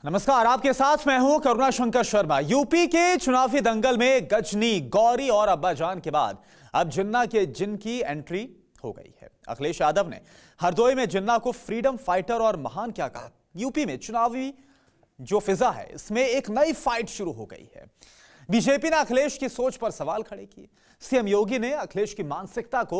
नमस्कार, आपके साथ मैं हूं करुणा शंकर शर्मा। यूपी के चुनावी दंगल में गजनी, गौरी और अब्बाजान के बाद अब जिन्ना के जिन की एंट्री हो गई है। अखिलेश यादव ने हरदोई में जिन्ना को फ्रीडम फाइटर और महान क्या कहा। यूपी में चुनावी जो फिजा है, इसमें एक नई फाइट शुरू हो गई है। बीजेपी ने अखिलेश की सोच पर सवाल खड़े किए। सीएम योगी ने अखिलेश की मानसिकता को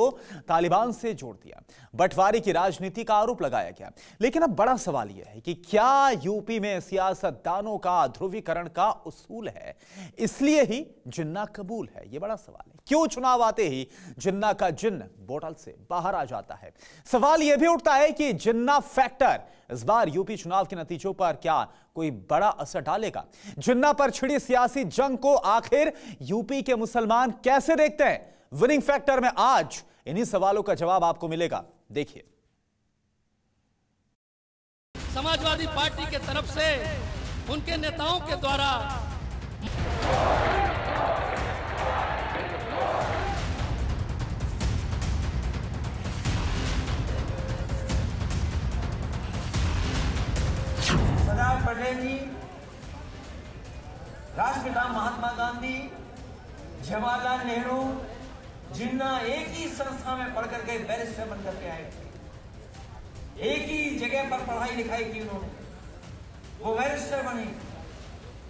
तालिबान से जोड़ दिया। बंटवारे की राजनीति का आरोप लगाया गया। लेकिन अब बड़ा सवाल यह है कि क्या यूपी में सियासतदानों का ध्रुवीकरण का उसूल है, इसलिए ही जिन्ना कबूल है? यह बड़ा सवाल है। क्यों चुनाव आते ही जिन्ना का जिन्न बोतल से बाहर आ जाता है? सवाल यह भी उठता है कि जिन्ना फैक्टर इस बार यूपी चुनाव के नतीजों पर क्या कोई बड़ा असर डालेगा? जिन्ना पर छिड़ी सियासी जंग को आखिर यूपी के मुसलमान कैसे देखते हैं? विनिंग फैक्टर में आज इन्हीं सवालों का जवाब आपको मिलेगा। देखिए। समाजवादी पार्टी के तरफ से उनके नेताओं के द्वारा सरदार पटेल जी, राष्ट्रपिता महात्मा गांधी, जवाहरलाल नेहरू, जिन्ना एक ही संस्था में पढ़ करके बैरिस्टर बन करके आए थे। एक ही जगह पर पढ़ाई लिखाई की उन्होंने, वो बैरिस्टर बने।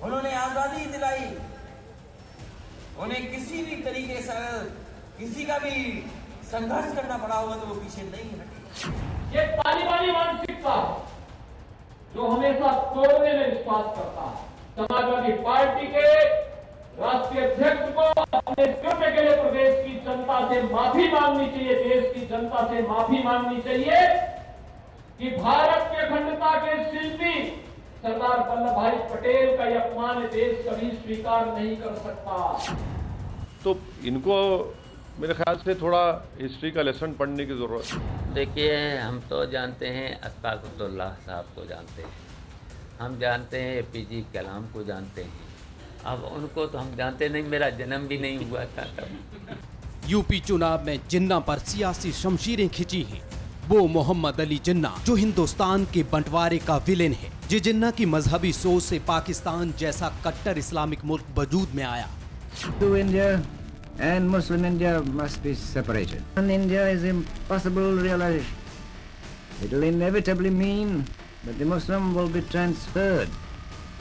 उन्होंने आजादी दिलाई। उन्हें किसी भी तरीके से किसी का भी संघर्ष करना पड़ा होगा तो वो पीछे नहीं हटे। ये तालिबानी मानसिकता जो हमेशा तोड़ने में विश्वास करता है। समाजवादी पार्टी के राष्ट्रीय अध्यक्ष को अपने कृत्य के लिए प्रदेश की जनता से माफी मांगनी चाहिए, देश की जनता से माफी मांगनी चाहिए कि भारत की अखंडता के शिल्पी सरदार वल्लभ भाई पटेल का यह अपमान देश कभी स्वीकार नहीं कर सकता। तो इनको मेरे ख्याल से थोड़ा हिस्ट्री का लेसन पढ़ने की जरूरत है। देखिए, हम तो जानते हैं अस्तागफिरुल्लाह साहब को जानते हैं, हम जानते हैं एपीजे कलाम को जानते हैं। अब उनको तो हम जानते नहीं, मेरा जन्म भी नहीं हुआ था तब। यूपी चुनाव में जिन्ना पर सियासी शमशीरें खिंची हैं। वो मोहम्मद अली जिन्ना जो हिंदुस्तान के बंटवारे का विलेन है। जी जिन्ना की मजहबी सोच से पाकिस्तान जैसा कट्टर इस्लामिक मुल्क वजूद में आया। And Muslim India must be separated. And India is impossible realization. It will inevitably mean that the Muslim will be transferred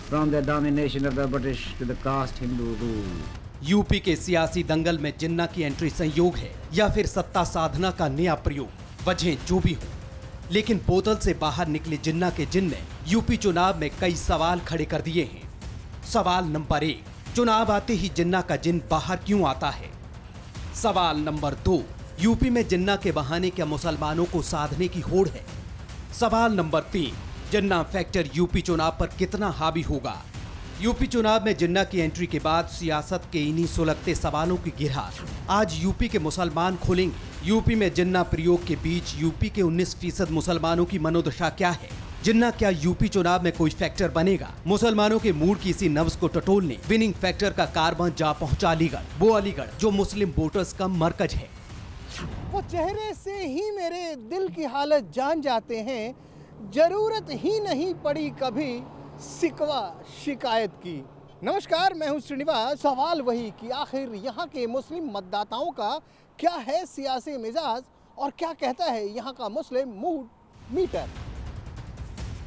from the domination of the British to the caste Hindu rule. UP के सियासी दंगल में जिन्ना की entry संयोग है या फिर सत्ता साधना का नया प्रयोग, वजह जो भी हो, लेकिन बोतल से बाहर निकले जिन्ना के जिन्न ने यूपी चुनाव में कई सवाल खड़े कर दिए हैं। सवाल नंबर 1, चुनाव आते ही जिन्ना का जिन्न बाहर क्यों आता है? सवाल नंबर 2, यूपी में जिन्ना के बहाने क्या मुसलमानों को साधने की होड़ है? सवाल नंबर 3, जिन्ना फैक्टर यूपी चुनाव पर कितना हावी होगा? यूपी चुनाव में जिन्ना की एंट्री के बाद सियासत के इन्हीं सुलगते सवालों की गिरहार आज यूपी के मुसलमान खोलेंगे। यूपी में जिन्ना प्रयोग के बीच यूपी के 19% मुसलमानों की मनोदशा क्या है? जिन्ना क्या यूपी चुनाव में कोई फैक्टर बनेगा? मुसलमानों के मूड की इसी नब्ज को टटोलने विनिंग फैक्टर का कारवां जा पहुंचा अलीगढ़, वो अलीगढ़ जो मुस्लिम वोटर्स का मरकज है। वो चेहरे से ही मेरे दिल की हालत जान जाते हैं, जरूरत ही नहीं पड़ी कभी शिकवा शिकायत की। नमस्कार, मैं हूं श्रीनिवास। सवाल वही कि आखिर यहाँ के मुस्लिम मतदाताओं का क्या है सियासी मिजाज और क्या कहता है यहाँ का मुस्लिम मूड मीटर।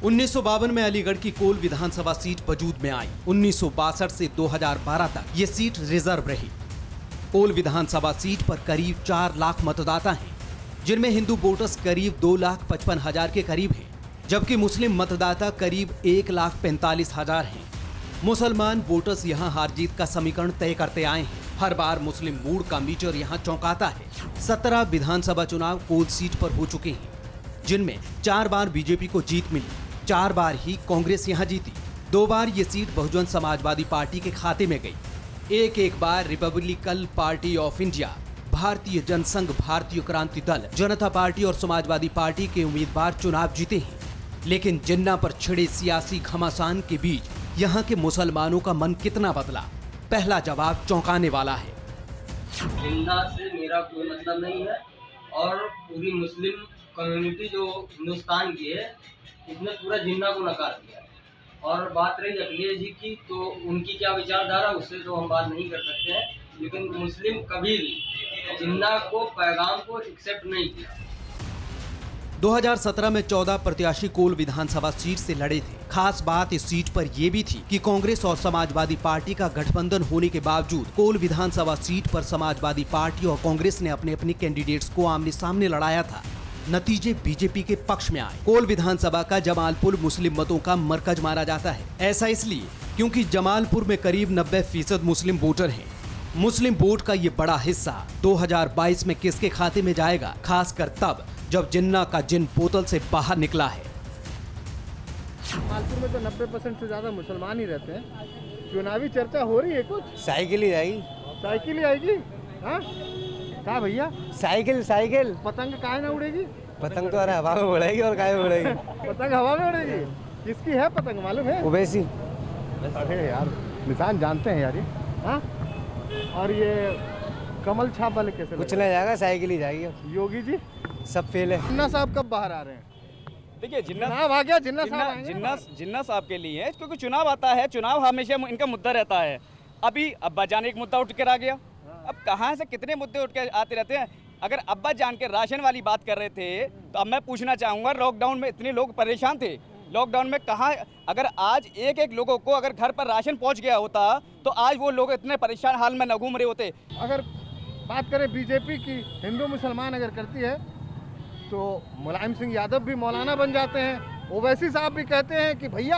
1952 में अलीगढ़ की कोल विधानसभा सीट वजूद में आई। 1962 से 2012 तक ये सीट रिजर्व रही। कोल विधानसभा सीट पर करीब 4 लाख मतदाता हैं, जिनमें हिंदू वोटर्स करीब 2,55,000 के करीब हैं, जबकि मुस्लिम मतदाता करीब 1,45,000 हैं। मुसलमान वोटर्स यहाँ हार जीत का समीकरण तय करते आए हैं। हर बार मुस्लिम मूड का मीटर यहाँ चौंकाता है। 17 विधानसभा चुनाव कोल सीट पर हो चुके हैं, जिनमें 4 बार बीजेपी को जीत मिली, 4 बार ही कांग्रेस यहां जीती, 2 बार ये सीट बहुजन समाजवादी पार्टी के खाते में गई, एक बार रिपब्लिकन पार्टी ऑफ इंडिया, भारतीय जनसंघ, भारतीय क्रांति दल, जनता पार्टी और समाजवादी पार्टी के उम्मीदवार चुनाव जीते हैं। लेकिन जिन्ना पर छिड़े सियासी घमासान के बीच यहाँ के मुसलमानों का मन कितना बदला? पहला जवाब चौंकाने वाला है। जिन्ना से मेरा कोई मतलब नहीं है और पूरी मुस्लिम कम्युनिटी जो हिंदुस्तान की है, इसने पूरा जिन्ना को नकार दिया और बात रही अखिलेश जी की, तो उनकी क्या विचारधारा उससे तो हम बात नहीं कर सकते हैं, लेकिन मुस्लिम कभी भी जिन्ना को पैगाम को एक्सेप्ट नहीं किया। 2017 में 14 प्रत्याशी कोल विधानसभा सीट से लड़े थे। खास बात इस सीट पर यह भी थी कि कांग्रेस और समाजवादी पार्टी का गठबंधन होने के बावजूद कोल विधानसभा सीट पर समाजवादी पार्टी और कांग्रेस ने अपने अपने कैंडिडेट्स को आमने सामने लड़ाया था। नतीजे बीजेपी के पक्ष में आए। कोल विधानसभा का जमालपुर मुस्लिम मतों का मरकज माना जाता है। ऐसा इसलिए क्योंकि जमालपुर में करीब 90% मुस्लिम वोटर हैं। मुस्लिम वोट का ये बड़ा हिस्सा 2022 में किसके खाते में जाएगा, खासकर तब जब जिन्ना का जिन बोतल से बाहर निकला है। जमालपुर में तो 90% से ज्यादा मुसलमान ही रहते हैं। चुनावी चर्चा हो रही है कुछ? साइकिल ही आएगी। साइकिल ही आएगी? हाँ क्या भैया? साइकिल। पतंग काहे ना उड़ेगी? पतंग तो अरे हवा में उड़ेगी और काहे उड़ेगी? पतंग हवा में उड़ेगी। किसकी है पतंग मालूम है? ओवैसी। अरे यार निशान जानते हैं यार ये। हाँ और ये कमल छाप वाले कैसे? कुछ नहीं जाएगा, साइकिल ही जाएगी। योगी जी सब फेल है। जिन्ना साहब कब बाहर आ रहे हैं? देखिए जिन्ना आ गया। जिन्ना साहब के लिए है, क्योंकि चुनाव आता है, चुनाव हमेशा इनका मुद्दा रहता है। अभी अब्बा जान एक मुद्दा उठ कर आ गया। अब कहाँ से कितने मुद्दे उठ के आते रहते हैं। अगर अब्बा जान के राशन वाली बात कर रहे थे तो अब मैं पूछना चाहूँगा, लॉकडाउन में इतने लोग परेशान थे, लॉकडाउन में कहाँ, अगर आज एक लोगों को अगर घर पर राशन पहुँच गया होता तो आज वो लोग इतने परेशान हाल में न घूम रहे होते। अगर बात करें बीजेपी की, हिंदू मुसलमान अगर करती है तो मुलायम सिंह यादव भी मौलाना बन जाते हैं। ओवैसी साहब भी कहते हैं कि भैया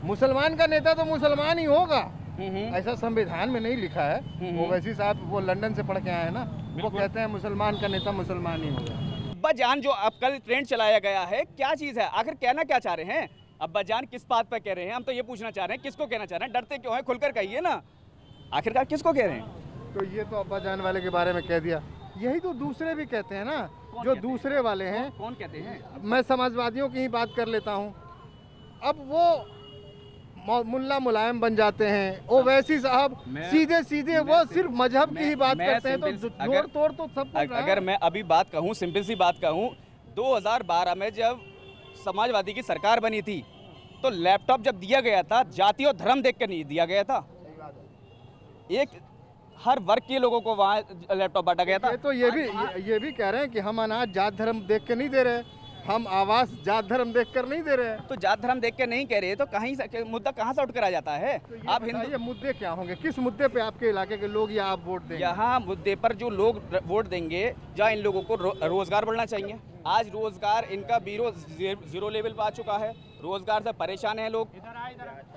मुसलमान का नेता तो मुसलमान ही होगा। ऐसा संविधान में नहीं लिखा है। ओवैसी साहब वो लंदन से पढ़ के आए हैं ना, वो कहते हैं मुसलमान का नेता मुसलमान ही होगा। अब्बा जान जो अब कल ट्रेंड चलाया गया है, क्या चीज़ है, आखिर कहना क्या चाह रहे हैं अब्बा जान, किस बात पर कह रहे हैं? हम तो ये पूछना चाह रहे हैं, किसको कहना चाह रहे हैं? डरते क्यों हैं? खुलकर कहिए ना, आखिरकार किसको कह रहे हैं? तो ये तो अब्बा जान वाले के बारे में कह दिया, यही तो दूसरे भी कहते हैं ना, जो दूसरे वाले हैं। कौन कहते हैं? मैं समाजवादियों की ही बात कर लेता हूँ। अब वो मुल्ला मुलायम बन जाते हैं। ओवैसी साहब सीधे वो सिर्फ मजहब की ही बात करते हैं, तो जोड़ तोड़ तो सब कुछ। अगर मैं अभी बात कहूँ, सिंपल सी बात कहूँ, 2012 में जब समाजवादी की सरकार बनी थी तो लैपटॉप जब दिया गया था, जाति और धर्म देख कर नहीं दिया गया था। एक हर वर्ग के लोगों को वहाँ लैपटॉप बांटा गया था। तो ये भी कह रहे हैं कि हम अनाज जात धर्म देख के नहीं दे रहे, हम आवास जात धर्म देख कर नहीं दे रहे हैं। तो जात धर्म देख के नहीं कह रहे तो कहीं मुद्दा कहाँ से उठ कर आ जाता है? तो आप ये मुद्दे क्या होंगे? किस मुद्दे पे आपके इलाके के लोग या आप वोट देंगे? यहाँ मुद्दे पर जो लोग वोट देंगे, जहाँ इन लोगों को रोजगार बढ़ना चाहिए। आज रोजगार इनका जीरो लेवल पर आ चुका है, रोजगार से परेशान है लोग।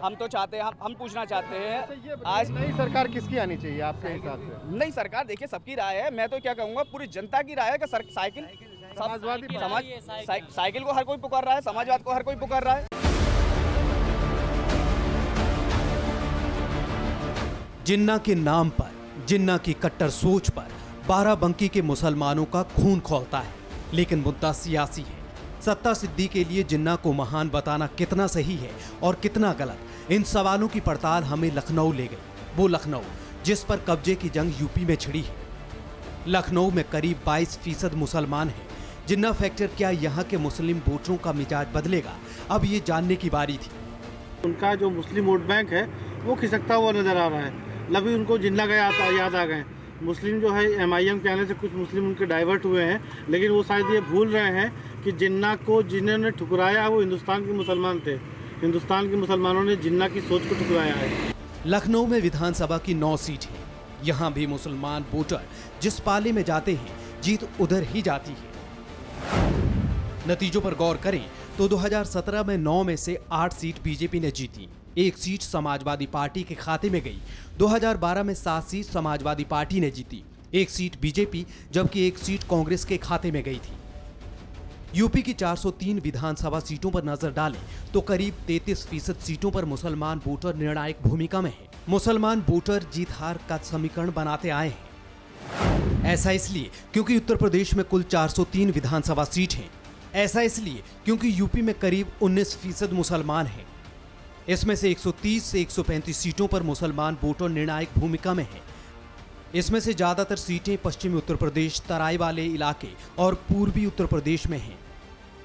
हम तो चाहते हैं, हम पूछना चाहते हैं, आज नई सरकार किसकी आनी चाहिए आपके हिसाब से? नई सरकार देखिए सबकी राय है, मैं तो क्या कहूँगा पूरी जनता की राय है कि साइकिल साइकिल को हर कोई पुकार रहा है, समाजवाद को हर कोई पुकार रहा है। जिन्ना के नाम पर, जिन्ना की कट्टर सोच पर बाराबंकी के मुसलमानों का खून खौलता है, लेकिन मुद्दा सियासी है। सत्ता सिद्धि के लिए जिन्ना को महान बताना कितना सही है और कितना गलत, इन सवालों की पड़ताल हमें लखनऊ ले गई। वो लखनऊ जिस पर कब्जे की जंग यूपी में छिड़ी है। लखनऊ में करीब 22% मुसलमान हैं। जिन्ना फैक्टर क्या यहाँ के मुस्लिम वोटरों का मिजाज बदलेगा? अब ये जानने की बारी थी। उनका जो मुस्लिम वोट बैंक है वो खिसकता हुआ नजर आ रहा है। लभी उनको जिन्ना का याद आ गए। मुस्लिम जो है MIM के आने से कुछ मुस्लिम उनके डाइवर्ट हुए हैं, लेकिन वो शायद ये भूल रहे हैं कि जिन्ना को जिन्होंने ठुकराया वो हिंदुस्तान के मुसलमान थे। हिंदुस्तान के मुसलमानों ने जिन्ना की सोच को ठुकराया है। लखनऊ में विधानसभा की 9 सीट है। यहाँ भी मुसलमान वोटर जिस पाले में जाते हैं, जीत उधर ही जाती है। नतीजों पर गौर करें तो 2017 में 9 में से 8 सीट बीजेपी ने जीती, 1 सीट समाजवादी पार्टी के खाते में गई। 2012 में 7 सीट समाजवादी पार्टी ने जीती, 1 सीट बीजेपी जबकि 1 सीट कांग्रेस के खाते में गई थी। यूपी की 403 विधानसभा सीटों पर नजर डालें तो करीब 33% सीटों पर मुसलमान वोटर निर्णायक भूमिका में हैं। मुसलमान वोटर जीत हार का समीकरण बनाते आए हैं। ऐसा इसलिए क्योंकि उत्तर प्रदेश में कुल 403 विधानसभा सीट हैं। ऐसा इसलिए क्योंकि यूपी में करीब 19% मुसलमान हैं। इसमें से 130 से 135 सीटों पर मुसलमान वोटर निर्णायक भूमिका में हैं। इसमें से ज्यादातर सीटें पश्चिमी उत्तर प्रदेश, तराई वाले इलाके और पूर्वी उत्तर प्रदेश में हैं।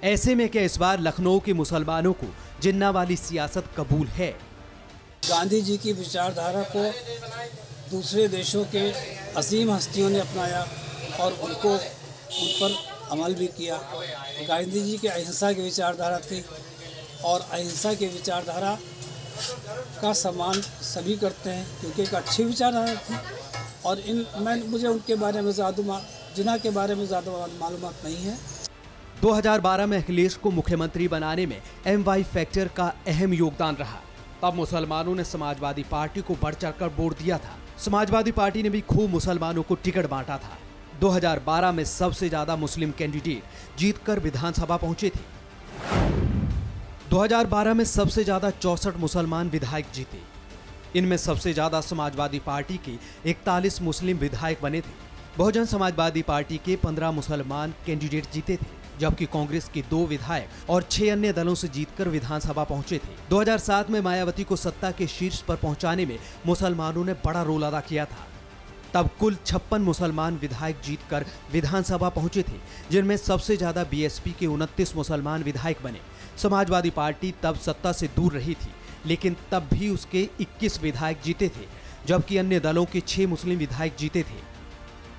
ऐसे में क्या इस बार लखनऊ के मुसलमानों को जिन्ना वाली सियासत कबूल है? गांधी जी की विचारधारा को दूसरे देशों के असीम हस्तियों ने अपनाया और उन पर अमल भी किया। गांधी जी की अहिंसा की विचारधारा थी और अहिंसा की विचारधारा का सम्मान सभी करते हैं क्योंकि एक अच्छी विचारधारा थी। और मुझे उनके बारे में जिन्ना के बारे में ज़्यादा मालूमात नहीं है। 2012 में अखिलेश को मुख्यमंत्री बनाने में MY फैक्टर का अहम योगदान रहा। तब मुसलमानों ने समाजवादी पार्टी को बढ़ चढ़कर वोट दिया था। समाजवादी पार्टी ने भी खूब मुसलमानों को टिकट बांटा था। 2012 में सबसे ज्यादा मुस्लिम कैंडिडेट जीतकर विधानसभा पहुंचे थे। 2012 में सबसे ज्यादा 64 मुसलमान विधायक जीते। इनमें सबसे ज्यादा समाजवादी पार्टी के 41 मुस्लिम विधायक बने थे। बहुजन समाजवादी पार्टी के 15 मुसलमान कैंडिडेट जीते थे, जबकि कांग्रेस के 2 विधायक और 6 अन्य दलों से जीतकर विधानसभा पहुंचे थे। 2007 में मायावती को सत्ता के शीर्ष पर पहुंचाने में मुसलमानों ने बड़ा रोल अदा किया था। तब कुल 56 मुसलमान विधायक जीतकर विधानसभा पहुंचे थे, जिनमें सबसे ज्यादा BSP के 29 मुसलमान विधायक बने। समाजवादी पार्टी तब सत्ता से दूर रही थी, लेकिन तब भी उसके 21 विधायक जीते थे, जबकि अन्य दलों के 6 मुस्लिम विधायक जीते थे।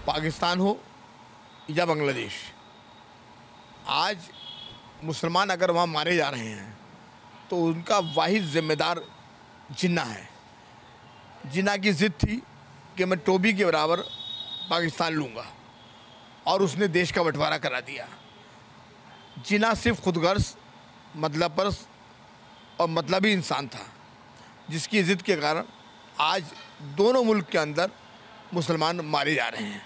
पाकिस्तान हो या बांग्लादेश, आज मुसलमान अगर वहाँ मारे जा रहे हैं तो उनका वाहिद जिम्मेदार जिन्ना है। जिन्ना की जिद थी कि मैं टोबी के बराबर पाकिस्तान लूँगा और उसने देश का बंटवारा करा दिया। जिन्ना सिर्फ खुदगर्ज, मतलबपरस्त और मतलबी इंसान था, जिसकी जिद के कारण आज दोनों मुल्क के अंदर मुसलमान मारे जा रहे हैं।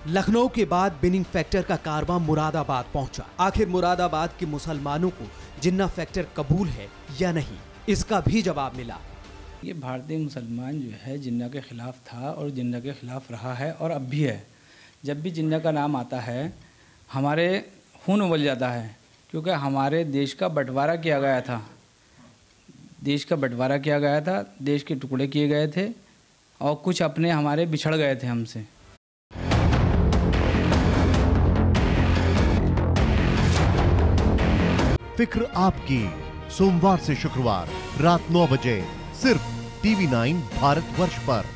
लखनऊ के बाद बिनिंग फैक्टर का कारवां मुरादाबाद पहुंचा। आखिर मुरादाबाद के मुसलमानों को जिन्ना फैक्टर कबूल है या नहीं, इसका भी जवाब मिला। ये भारतीय मुसलमान जो है जिन्ना के खिलाफ था और जिन्ना के खिलाफ रहा है और अब भी है। जब भी जिन्ना का नाम आता है हमारे खून उबल जाता है, क्योंकि हमारे देश का बंटवारा किया गया था। देश का बंटवारा किया गया था, देश के टुकड़े किए गए थे और कुछ अपने हमारे बिछड़ गए थे हमसे। फिक्र आपकी, सोमवार से शुक्रवार रात 9 बजे सिर्फ TV9 भारतवर्ष पर।